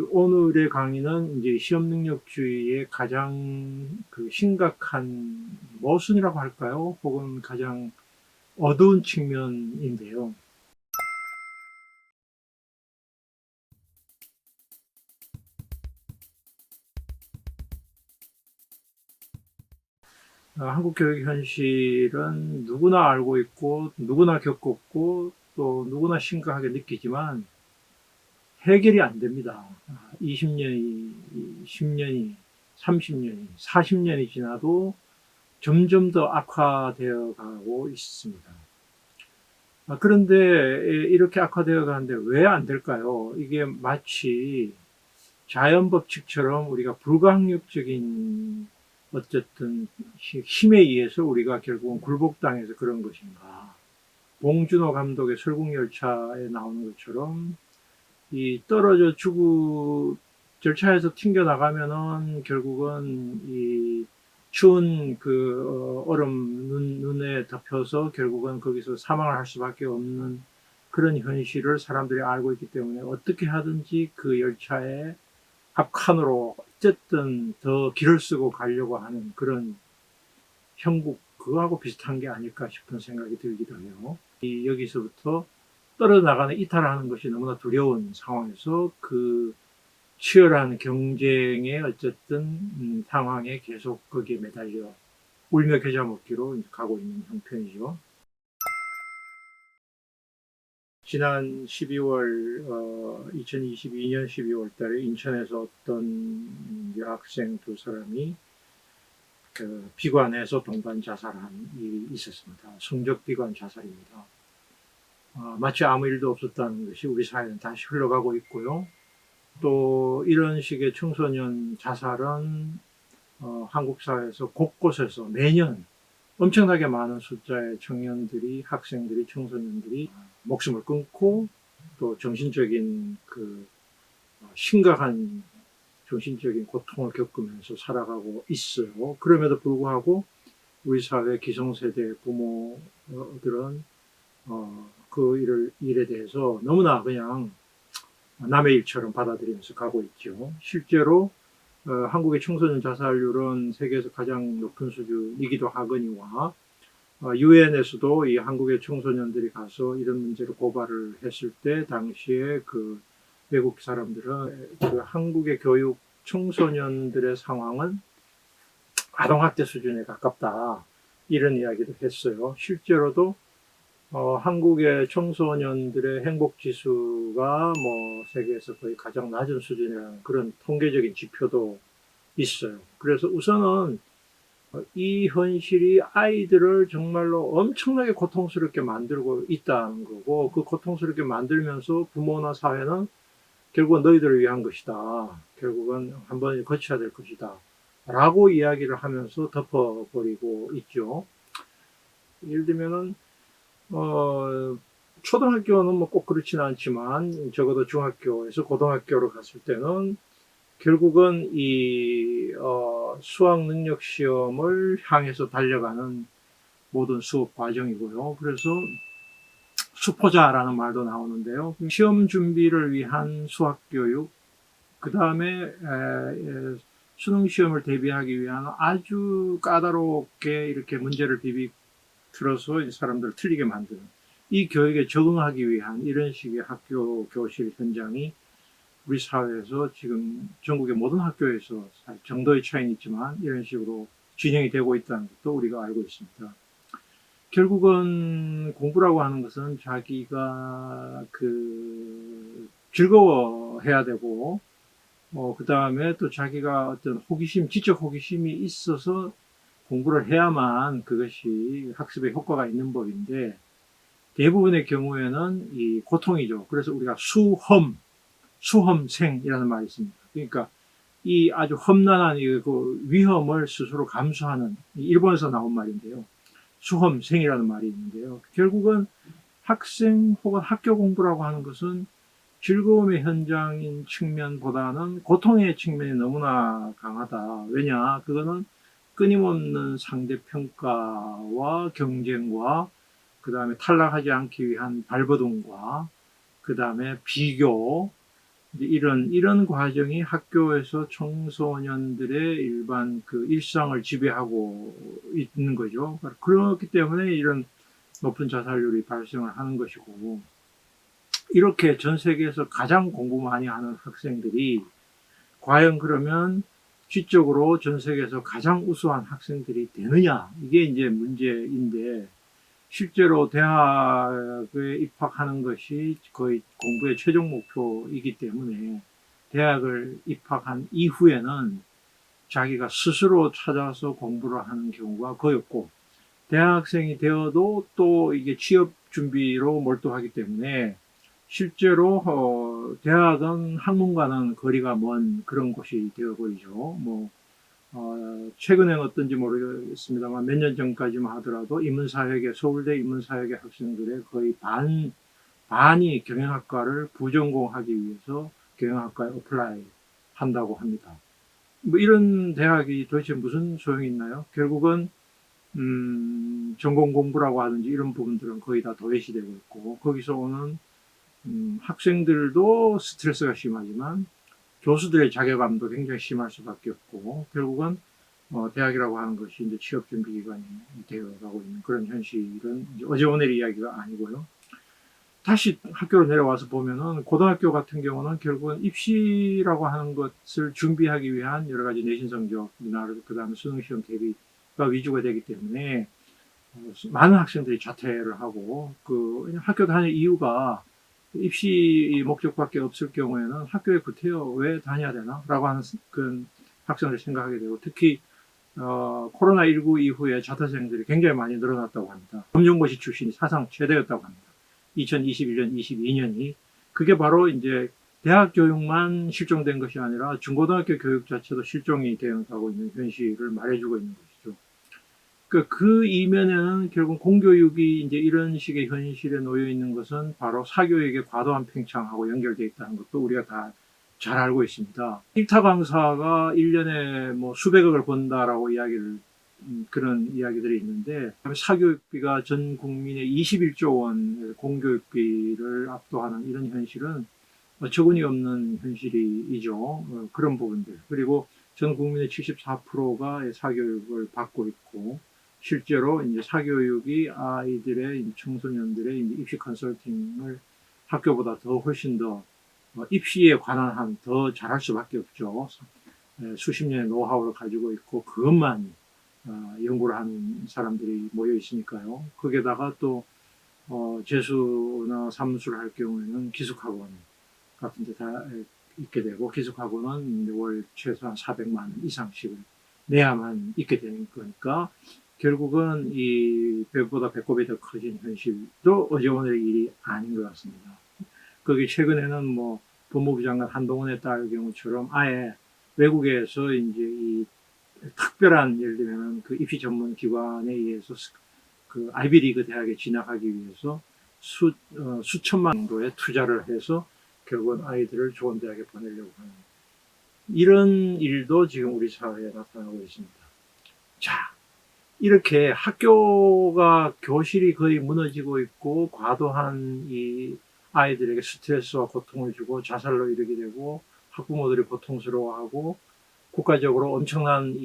오늘의 강의는 이제 시험 능력주의의 가장 심각한 모순이라고 할까요? 혹은 가장 어두운 측면인데요. 한국 교육 현실은 누구나 알고 있고, 누구나 겪었고, 또 누구나 심각하게 느끼지만 해결이 안 됩니다. 20년이, 10년이, 30년이, 40년이 지나도 점점 더 악화되어 가고 있습니다. 그런데 이렇게 악화되어 가는데 왜 안 될까요? 이게 마치 자연 법칙처럼 우리가 불가항력적인 어쨌든 힘에 의해서 우리가 결국은 굴복당해서 그런 것인가. 봉준호 감독의 설국열차에 나오는 것처럼 이 떨어져 죽을 절차에서 튕겨 나가면은 결국은 이 추운 얼음 눈에 덮여서 결국은 거기서 사망을 할 수밖에 없는 그런 현실을 사람들이 알고 있기 때문에 어떻게 하든지 그 열차의 앞칸으로 어쨌든 더 길을 쓰고 가려고 하는 그런 형국, 그거하고 비슷한 게 아닐까 싶은 생각이 들기도 해요. 여기서부터 떨어져 나가는 이탈하는 것이 너무나 두려운 상황에서 치열한 경쟁의 어쨌든 상황에 계속 거기에 매달려 울며 겨자 먹기로 가고 있는 형편이죠. 지난 12월 2022년 12월 달에 인천에서 어떤 여학생 두 사람이 비관해서 동반 자살한 일이 있었습니다. 성적 비관 자살입니다. 마치 아무 일도 없었다는 것이 우리 사회는 다시 흘러가고 있고요. 또 이런 식의 청소년 자살은 한국 사회에서 곳곳에서 매년 엄청나게 많은 숫자의 청년들이, 학생들이, 청소년들이 목숨을 끊고 또 정신적인 심각한 정신적인 고통을 겪으면서 살아가고 있어요. 그럼에도 불구하고 우리 사회 기성세대 부모들은 그 일에 대해서 너무나 그냥 남의 일처럼 받아들이면서 가고 있죠. 실제로 한국의 청소년 자살률은 세계에서 가장 높은 수준이기도 하거니와 유엔에서도 이 한국의 청소년들이 가서 이런 문제로 고발을 했을 때 당시에 외국 사람들은 한국의 교육 청소년들의 상황은 아동학대 수준에 가깝다 이런 이야기도 했어요. 실제로도 한국의 청소년들의 행복 지수가 세계에서 거의 가장 낮은 수준이라는 그런 통계적인 지표도 있어요. 그래서 우선은 이 현실이 아이들을 정말로 엄청나게 고통스럽게 만들고 있다는 거고, 그 고통스럽게 만들면서 부모나 사회는 결국은 너희들을 위한 것이다. 결국은 한번 거쳐야 될 것이다. 라고 이야기를 하면서 덮어버리고 있죠. 예를 들면은 초등학교는 꼭 그렇지는 않지만 적어도 중학교에서 고등학교로 갔을 때는 결국은 수학 능력 시험을 향해서 달려가는 모든 수업 과정이고요. 그래서 수포자라는 말도 나오는데요. 시험 준비를 위한 수학 교육, 그 다음에 수능 시험을 대비하기 위한 아주 까다롭게 이렇게 문제를 들어서 사람들을 틀리게 만드는 이 교육에 적응하기 위한 이런 식의 학교 교실 현장이 우리 사회에서 지금 전국의 모든 학교에서 정도의 차이는 있지만 이런 식으로 진행이 되고 있다는 것도 우리가 알고 있습니다. 결국은 공부라고 하는 것은 자기가 즐거워해야 되고, 그 다음에 또 자기가 어떤 지적 호기심이 있어서 공부를 해야만 그것이 학습에 효과가 있는 법인데, 대부분의 경우에는 이 고통이죠. 그래서 우리가 수험생이라는 말이 있습니다. 그러니까 이 아주 험난한 위험을 스스로 감수하는, 일본에서 나온 말인데요. 수험생이라는 말이 있는데요. 결국은 학생 혹은 학교 공부라고 하는 것은 즐거움의 현장인 측면보다는 고통의 측면이 너무나 강하다. 왜냐? 그거는 끊임없는 상대평가와 경쟁과 그 다음에 탈락하지 않기 위한 발버둥과 그 다음에 비교, 이제 이런 과정이 학교에서 청소년들의 일반 그 일상을 지배하고 있는 거죠. 그렇기 때문에 이런 높은 자살률이 발생을 하는 것이고, 이렇게 전 세계에서 가장 공부 많이 하는 학생들이 과연 그러면 지적으로 전 세계에서 가장 우수한 학생들이 되느냐, 이게 이제 문제인데, 실제로 대학에 입학하는 것이 거의 공부의 최종 목표이기 때문에 대학을 입학한 이후에는 자기가 스스로 찾아서 공부를 하는 경우가 거의 없고, 대학생이 되어도 또 이게 취업 준비로 몰두하기 때문에 실제로 대학은 학문과는 거리가 먼 그런 곳이 되어버리죠. 최근엔 어떤지 모르겠습니다만 몇 년 전까지만 하더라도 인문사회계, 서울대 인문사회계 학생들의 거의 반이 경영학과를 부전공하기 위해서 경영학과에 어플라이 한다고 합니다. 뭐 이런 대학이 도대체 무슨 소용이 있나요? 결국은 전공 공부라고 하든지 이런 부분들은 거의 다 도외시 되고 있고, 거기서 오는 학생들도 스트레스가 심하지만 교수들의 자괴감도 굉장히 심할 수밖에 없고, 결국은 대학이라고 하는 것이 이제 취업 준비 기관이 되어가고 있는 그런 현실은 이제 어제 오늘 이야기가 아니고요. 다시 학교로 내려와서 보면은 고등학교 같은 경우는 결국은 입시라고 하는 것을 준비하기 위한 여러 가지 내신 성적이나 그다음에 수능 시험 대비가 위주가 되기 때문에 많은 학생들이 자퇴를 하고, 그 학교 다닐 이유가 입시 목적밖에 없을 경우에는 학교에 구태여 왜 다녀야 되나라고 하는 그런 학생들이 생각하게 되고, 특히 코로나19 이후에 자퇴생들이 굉장히 많이 늘어났다고 합니다. 검정고시 출신이 사상 최대였다고 합니다. 2021년, 22년이. 그게 바로 이제 대학 교육만 실종된 것이 아니라 중고등학교 교육 자체도 실종이 되어가고 있는 현실을 말해주고 있는 것이죠. 그 이면에는 결국 공교육이 이제 이런 식의 현실에 놓여 있는 것은 바로 사교육의 과도한 팽창하고 연결되어 있다는 것도 우리가 다 잘 알고 있습니다. 일타 강사가 1년에 뭐 수백억을 번다라고 그런 이야기들이 있는데, 사교육비가 전 국민의 21조 원 공교육비를 압도하는 이런 현실은 어처구니 없는 현실이죠. 그런 부분들. 그리고 전 국민의 74%가 사교육을 받고 있고, 실제로 이제 사교육이 아이들의, 청소년들의 입시 컨설팅을 학교보다 더 훨씬 더 입시에 관한 한 더 잘할 수밖에 없죠. 수십 년의 노하우를 가지고 있고 그것만 연구를 하는 사람들이 모여 있으니까요. 거기에다가 또 재수나 사무소를 할 경우에는 기숙학원 같은 데 다 있게 되고, 기숙학원은 월 최소한 400만 원 이상씩을 내야만 있게 되는 거니까 결국은 이 배보다 배꼽이 더 커진 현실도 어제 오늘의 일이 아닌 것 같습니다. 거기 최근에는 뭐 법무부 장관 한동훈의 딸 경우처럼 아예 외국에서 이제 이 특별한, 예를 들면 그 입시 전문 기관에 의해서 그 아이비리그 대학에 진학하기 위해서 수천만 정도의 투자를 해서 결국은 아이들을 좋은 대학에 보내려고 하는 이런 일도 지금 우리 사회에 나타나고 있습니다. 자, 이렇게 학교가 교실이 거의 무너지고 있고 과도한 이 아이들에게 스트레스와 고통을 주고 자살로 이르게 되고 학부모들이 고통스러워하고 국가적으로 엄청난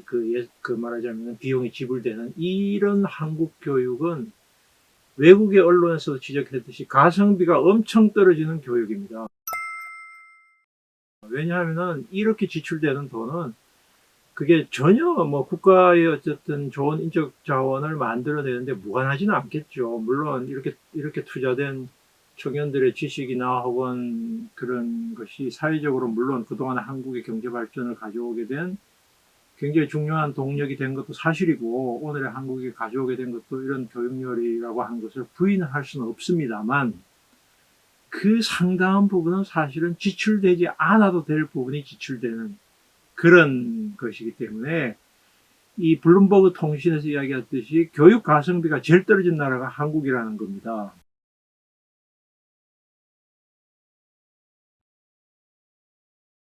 그 말하자면 비용이 지불되는 이런 한국 교육은 외국의 언론에서 지적했듯이 가성비가 엄청 떨어지는 교육입니다. 왜냐하면 이렇게 지출되는 돈은 그게 전혀 뭐 국가의 어쨌든 좋은 인적 자원을 만들어내는데 무관하지는 않겠죠. 물론 이렇게 투자된 청년들의 지식이나 혹은 그런 것이 사회적으로 물론 그동안 한국의 경제 발전을 가져오게 된 굉장히 중요한 동력이 된 것도 사실이고, 오늘의 한국이 가져오게 된 것도 이런 교육열이라고 하는 것을 부인할 수는 없습니다만, 그 상당한 부분은 사실은 지출되지 않아도 될 부분이 지출되는 그런 것이기 때문에, 이 블룸버그 통신에서 이야기했듯이 교육 가성비가 제일 떨어진 나라가 한국이라는 겁니다.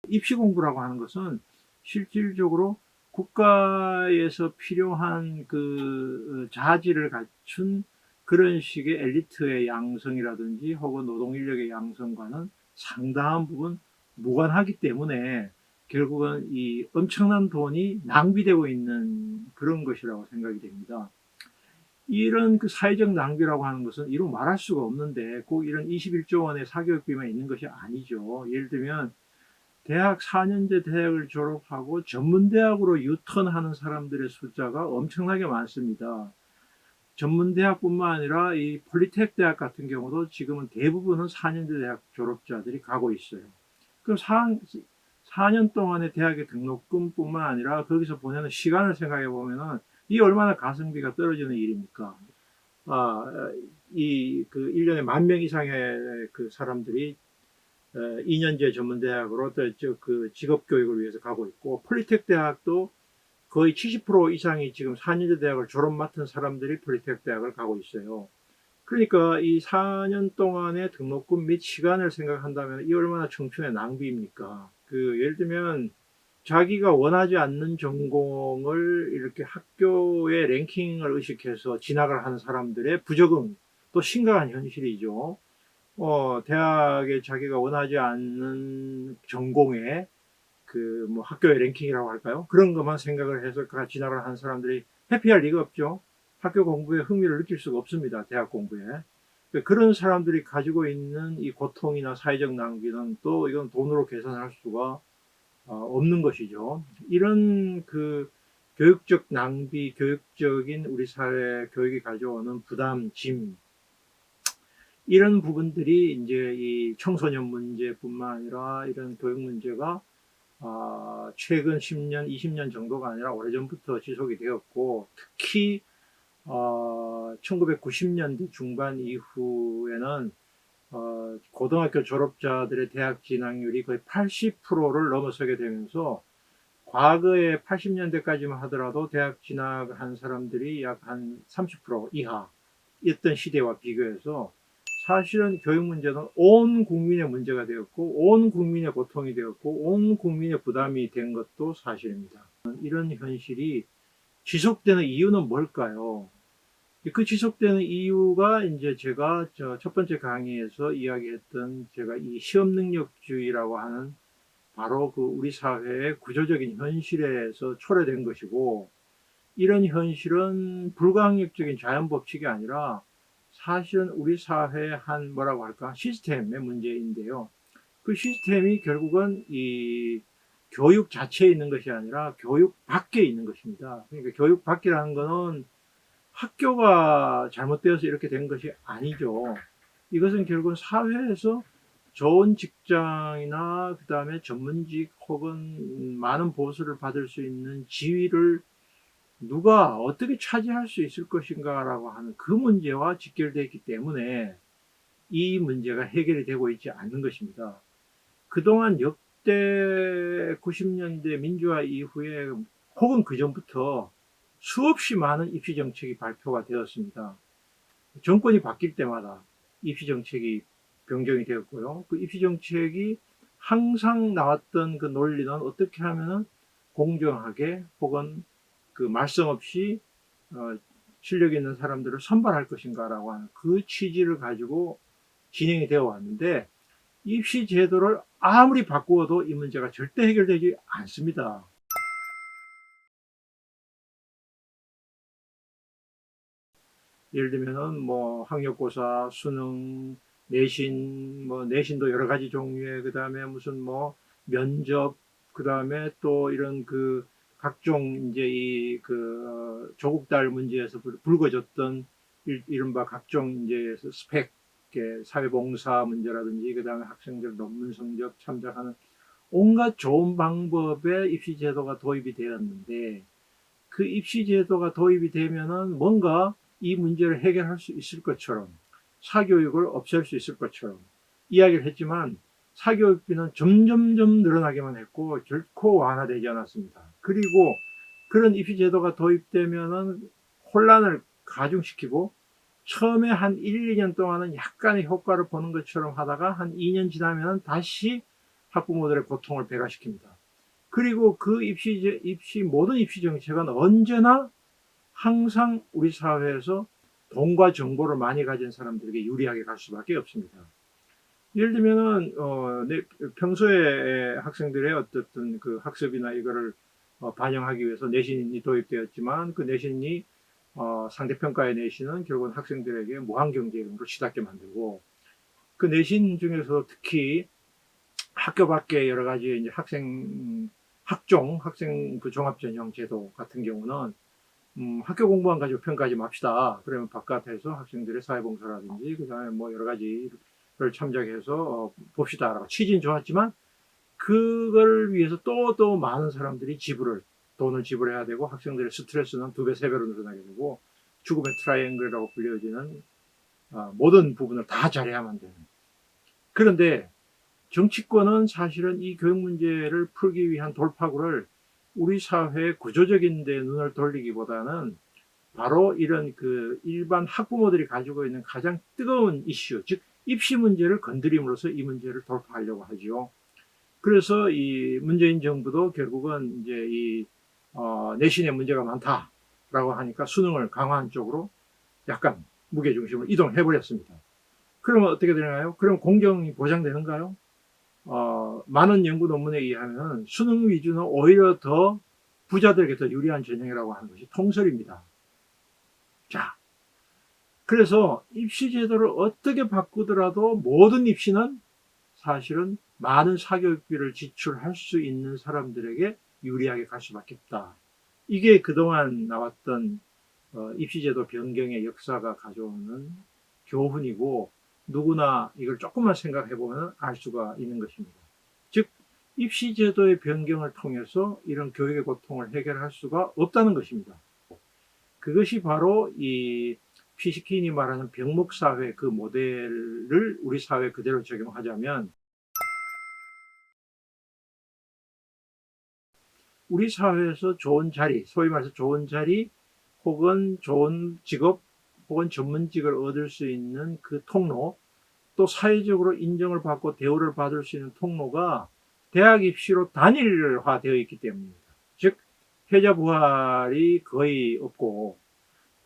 입시 공부라고 하는 것은 실질적으로 국가에서 필요한 그 자질을 갖춘 그런 식의 엘리트의 양성이라든지 혹은 노동 인력의 양성과는 상당한 부분 무관하기 때문에 결국은 이 엄청난 돈이 낭비되고 있는 그런 것이라고 생각이 됩니다. 이런 그 사회적 낭비라고 하는 것은 이루 말할 수가 없는데 꼭 이런 21조 원의 사교육비만 있는 것이 아니죠. 예를 들면 대학 4년제 대학을 졸업하고 전문대학으로 유턴하는 사람들의 숫자가 엄청나게 많습니다. 전문대학뿐만 아니라 이 폴리텍 대학 같은 경우도 지금은 대부분은 4년제 대학 졸업자들이 가고 있어요. 그럼 4년 동안의 대학의 등록금뿐만 아니라 거기서 보내는 시간을 생각해 보면은 이 얼마나 가성비가 떨어지는 일입니까? 그 1년에 10,000명 이상의 그 사람들이 2년제 전문대학으로 그 직업교육을 위해서 가고 있고, 폴리텍 대학도 거의 70% 이상이 지금 4년제 대학을 졸업 맡은 사람들이 폴리텍 대학을 가고 있어요. 그러니까 이 4년 동안의 등록금 및 시간을 생각한다면 이 얼마나 청춘의 낭비입니까? 예를 들면 자기가 원하지 않는 전공을 이렇게 학교의 랭킹을 의식해서 진학을 하는 사람들의 부적응, 또 심각한 현실이죠. 대학에 자기가 원하지 않는 전공에 뭐 학교의 랭킹이라고 할까요? 그런 것만 생각을 해서 진학을 하는 사람들이 해피할 리가 없죠. 학교 공부에 흥미를 느낄 수가 없습니다. 대학 공부에. 그런 사람들이 가지고 있는 이 고통이나 사회적 낭비는 또 이건 돈으로 계산할 수가 없는 것이죠. 이런 교육적 낭비, 교육적인 우리 사회 교육이 가져오는 부담, 짐, 이런 부분들이 이제 이 청소년 문제뿐만 아니라 이런 교육 문제가 최근 10년, 20년 정도가 아니라 오래전부터 지속이 되었고, 특히 1990년대 중반 이후에는 고등학교 졸업자들의 대학 진학률이 거의 80%를 넘어서게 되면서, 과거에 80년대까지만 하더라도 대학 진학한 사람들이 약 한 30% 이하였던 시대와 비교해서 사실은 교육 문제는 온 국민의 문제가 되었고, 온 국민의 고통이 되었고, 온 국민의 부담이 된 것도 사실입니다. 이런 현실이 지속되는 이유는 뭘까요? 그 지속되는 이유가 이제 제가 첫 번째 강의에서 이야기했던, 제가 이 시험 능력주의라고 하는 바로 우리 사회의 구조적인 현실에서 초래된 것이고, 이런 현실은 불가항력적인 자연 법칙이 아니라 사실은 우리 사회의 한 뭐라고 할까 시스템의 문제인데요. 그 시스템이 결국은 이 교육 자체에 있는 것이 아니라 교육 밖에 있는 것입니다. 그러니까 교육 밖이라는 것은 학교가 잘못되어서 이렇게 된 것이 아니죠. 이것은 결국은 사회에서 좋은 직장이나 그 다음에 전문직 혹은 많은 보수를 받을 수 있는 지위를 누가 어떻게 차지할 수 있을 것인가라고 하는 그 문제와 직결되어 있기 때문에 이 문제가 해결이 되고 있지 않는 것입니다. 그동안 역대 90년대 민주화 이후에 혹은 그 전부터 수없이 많은 입시 정책이 발표가 되었습니다. 정권이 바뀔 때마다 입시 정책이 변경이 되었고요. 그 입시 정책이 항상 나왔던 그 논리는 어떻게 하면은 공정하게 혹은 말썽 없이 실력 있는 사람들을 선발할 것인가라고 하는 그 취지를 가지고 진행이 되어 왔는데, 입시 제도를 아무리 바꾸어도 이 문제가 절대 해결되지 않습니다. 예를 들면은 뭐 학력고사, 수능, 내신, 뭐 내신도 여러 가지 종류의, 그 다음에 무슨 뭐 면접, 그 다음에 또 이런 각종 이제 조국 달 문제에서 불거졌던 이른바 각종 이제 스펙, 사회봉사 문제라든지, 그 다음에 학생들 논문 성적 참작하는 온갖 좋은 방법의 입시 제도가 도입이 되었는데, 그 입시 제도가 도입이 되면은 뭔가 이 문제를 해결할 수 있을 것처럼, 사교육을 없앨 수 있을 것처럼 이야기를 했지만, 사교육비는 점점점 늘어나기만 했고 결코 완화되지 않았습니다. 그리고 그런 입시 제도가 도입되면은 혼란을 가중시키고, 처음에 한 1, 2년 동안은 약간의 효과를 보는 것처럼 하다가 한 2년 지나면 다시 학부모들의 고통을 배가시킵니다. 그리고 모든 입시 정책은 언제나 항상 우리 사회에서 돈과 정보를 많이 가진 사람들에게 유리하게 갈 수밖에 없습니다. 예를 들면은 평소에 학생들의 어떻든 그 학습이나 이거를 반영하기 위해서 내신이 도입되었지만 그 내신이 상대평가의 내신은 결국은 학생들에게 무한 경쟁으로 치닫게 만들고 그 내신 중에서 특히 학교 밖에 여러 가지 이제 학생 그 종합전형 제도 같은 경우는 학교 공부만 가지고 평가하지 맙시다. 그러면 바깥에서 학생들의 사회봉사라든지 그다음에 뭐 여러 가지를 참작해서 봅시다라고 취지는 좋았지만 그걸 위해서 또 많은 사람들이 돈을 지불해야 되고 학생들의 스트레스는 2배, 3배로 늘어나게 되고 죽음의 트라이앵글이라고 불려지는 모든 부분을 다 잘해야만 되는. 그런데 정치권은 사실은 이 교육 문제를 풀기 위한 돌파구를 우리 사회의 구조적인 데 눈을 돌리기보다는 바로 이런 그 일반 학부모들이 가지고 있는 가장 뜨거운 이슈, 즉 입시 문제를 건드림으로써 이 문제를 돌파하려고 하죠. 그래서 이 문재인 정부도 결국은 이제 내신에 문제가 많다라고 하니까 수능을 강화한 쪽으로 약간 무게 중심을 이동해 버렸습니다. 그러면 어떻게 되나요? 그럼 공정이 보장되는가요? 많은 연구 논문에 의하면 수능 위주는 오히려 더 부자들에게 더 유리한 전형이라고 하는 것이 통설입니다. 자, 그래서 입시 제도를 어떻게 바꾸더라도 모든 입시는 사실은 많은 사교육비를 지출할 수 있는 사람들에게 유리하게 갈 수밖에 없다. 이게 그동안 나왔던 입시제도 변경의 역사가 가져오는 교훈이고 누구나 이걸 조금만 생각해 보면 알 수가 있는 것입니다. 즉 입시제도의 변경을 통해서 이런 교육의 고통을 해결할 수가 없다는 것입니다. 그것이 바로 이 피시킨이 말하는 병목사회 그 모델을 우리 사회에 그대로 적용하자면 우리 사회에서 좋은 자리, 소위 말해서 좋은 자리 혹은 좋은 직업 혹은 전문직을 얻을 수 있는 그 통로, 또 사회적으로 인정을 받고 대우를 받을 수 있는 통로가 대학 입시로 단일화되어 있기 때문입니다. 즉 혜자 부활이 거의 없고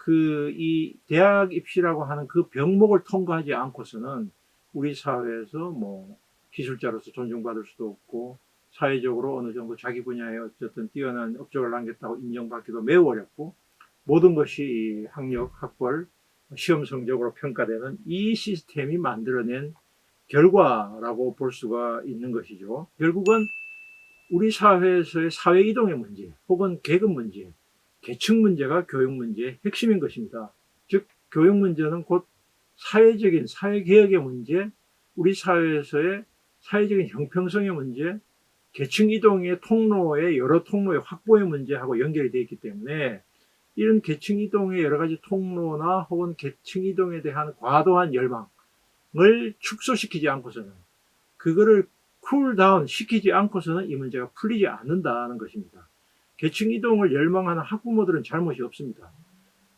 이 대학 입시라고 하는 그 병목을 통과하지 않고서는 우리 사회에서 뭐 기술자로서 존중받을 수도 없고 사회적으로 어느 정도 자기 분야에 어쨌든 뛰어난 업적을 남겼다고 인정받기도 매우 어렵고 모든 것이 학력, 학벌, 시험 성적으로 평가되는 이 시스템이 만들어낸 결과라고 볼 수가 있는 것이죠. 결국은 우리 사회에서의 사회 이동의 문제 혹은 계급 문제, 계층 문제가 교육 문제의 핵심인 것입니다. 즉 교육 문제는 곧 사회적인 사회개혁의 문제, 우리 사회에서의 사회적인 형평성의 문제, 계층 이동의 통로의 여러 통로의 확보의 문제하고 연결이 되어 있기 때문에 이런 계층 이동의 여러 가지 통로나 혹은 계층 이동에 대한 과도한 열망을 축소시키지 않고서는 그거를 쿨다운 시키지 않고서는 이 문제가 풀리지 않는다는 것입니다. 계층 이동을 열망하는 학부모들은 잘못이 없습니다.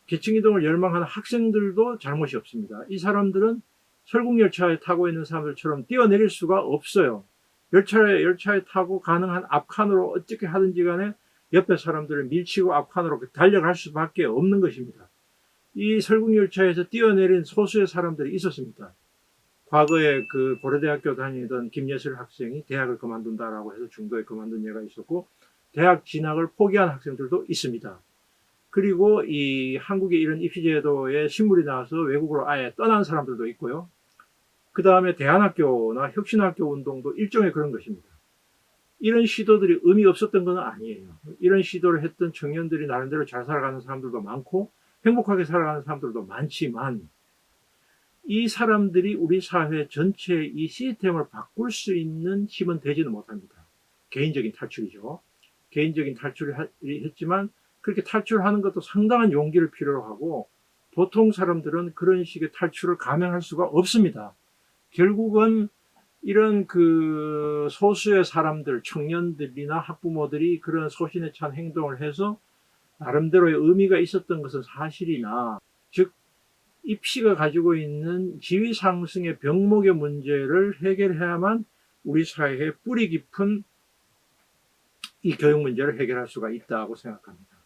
계층 이동을 열망하는 학생들도 잘못이 없습니다. 이 사람들은 설국열차에 타고 있는 사람들처럼 뛰어내릴 수가 없어요. 열차에 타고 가능한 앞칸으로 어떻게 하든지 간에 옆에 사람들을 밀치고 앞칸으로 달려갈 수밖에 없는 것입니다. 이 설국열차에서 뛰어내린 소수의 사람들이 있었습니다. 과거에 그 고려대학교 다니던 김예슬 학생이 대학을 그만둔다라고 해서 중도에 그만둔 예가 있었고 대학 진학을 포기한 학생들도 있습니다. 그리고 이 한국의 이런 입시제도에 신물이 나와서 외국으로 아예 떠난 사람들도 있고요. 그 다음에 대안학교나 혁신학교 운동도 일종의 그런 것입니다. 이런 시도들이 의미 없었던 건 아니에요. 이런 시도를 했던 청년들이 나름대로 잘 살아가는 사람들도 많고 행복하게 살아가는 사람들도 많지만 이 사람들이 우리 사회 전체의 이 시스템을 바꿀 수 있는 힘은 되지는 못합니다. 개인적인 탈출이죠. 개인적인 탈출을 했지만 그렇게 탈출하는 것도 상당한 용기를 필요로 하고 보통 사람들은 그런 식의 탈출을 감행할 수가 없습니다. 결국은 이런 그 소수의 사람들, 청년들이나 학부모들이 그런 소신에 찬 행동을 해서 나름대로의 의미가 있었던 것은 사실이나 즉 입시가 가지고 있는 지위 상승의 병목의 문제를 해결해야만 우리 사회의 뿌리 깊은 이 교육 문제를 해결할 수가 있다고 생각합니다.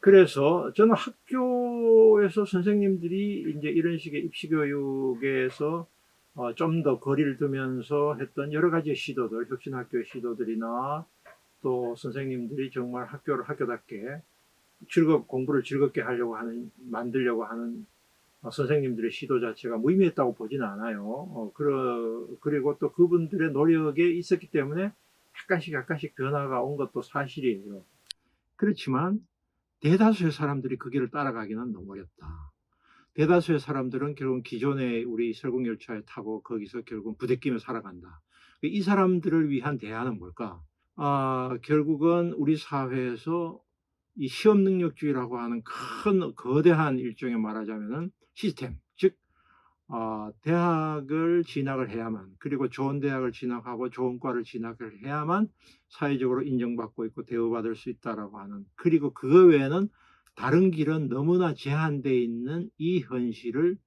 그래서 저는 학교에서 선생님들이 이제 이런 식의 입시 교육에서 좀 더 거리를 두면서 했던 여러 가지 시도들, 혁신학교의 시도들이나 또 선생님들이 정말 학교를 학교답게 공부를 즐겁게 하려고 하는, 만들려고 하는 선생님들의 시도 자체가 무의미했다고 보지는 않아요. 그리고 또 그분들의 노력에 있었기 때문에 약간씩 변화가 온 것도 사실이에요. 그렇지만 대다수의 사람들이 그 길을 따라가기는 너무 어렵다. 대다수의 사람들은 결국 기존의 우리 설국열차에 타고 거기서 결국 부대끼며 살아간다. 이 사람들을 위한 대안은 뭘까? 결국은 우리 사회에서 이 시험 능력주의라고 하는 큰 거대한 일종의 말하자면은 시스템, 즉 대학을 진학을 해야만, 그리고 좋은 대학을 진학하고 좋은 과를 진학을 해야만 사회적으로 인정받고 있고 대우받을 수 있다라고 하는, 그리고 그거 외에는 다른 길은 너무나 제한되어 있는 이 현실을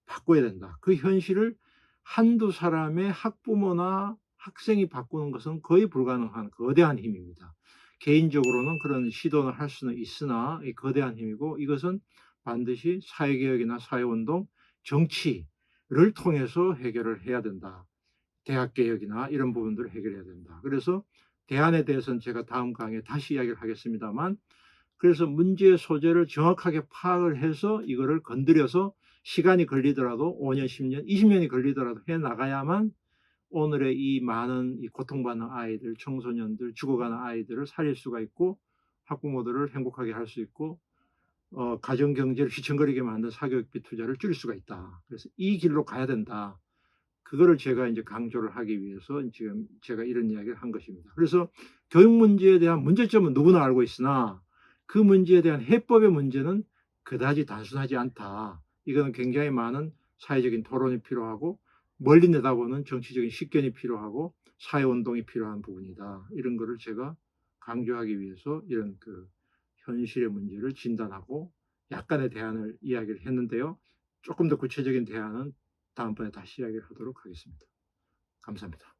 바꿔야 된다. 그 현실을 한두 사람의 학부모나 학생이 바꾸는 것은 거의 불가능한 거대한 힘입니다. 개인적으로는 그런 시도는 할 수는 있으나 이 거대한 힘이고, 이것은 반드시 사회개혁이나 사회운동, 정치를 통해서 해결을 해야 된다. 대학개혁이나 이런 부분들을 해결해야 된다. 그래서 대안에 대해서는 제가 다음 강의에 다시 이야기를 하겠습니다만, 그래서 문제의 소재를 정확하게 파악을 해서 이거를 건드려서 시간이 걸리더라도 5년, 10년, 20년이 걸리더라도 해 나가야만 오늘의 이 많은 이 고통받는 아이들, 청소년들, 죽어가는 아이들을 살릴 수가 있고, 학부모들을 행복하게 할 수 있고, 가정 경제를 휘청거리게 만든 사교육비 투자를 줄일 수가 있다. 그래서 이 길로 가야 된다. 그거를 제가 이제 강조를 하기 위해서 지금 제가 이런 이야기를 한 것입니다. 그래서 교육 문제에 대한 문제점은 누구나 알고 있으나 그 문제에 대한 해법의 문제는 그다지 단순하지 않다. 이거는 굉장히 많은 사회적인 토론이 필요하고 멀리 내다보는 정치적인 식견이 필요하고 사회운동이 필요한 부분이다. 이런 거를 제가 강조하기 위해서 이런 그 현실의 문제를 진단하고 약간의 대안을 이야기를 했는데요. 조금 더 구체적인 대안은 다음번에 다시 이야기를 하도록 하겠습니다. 감사합니다.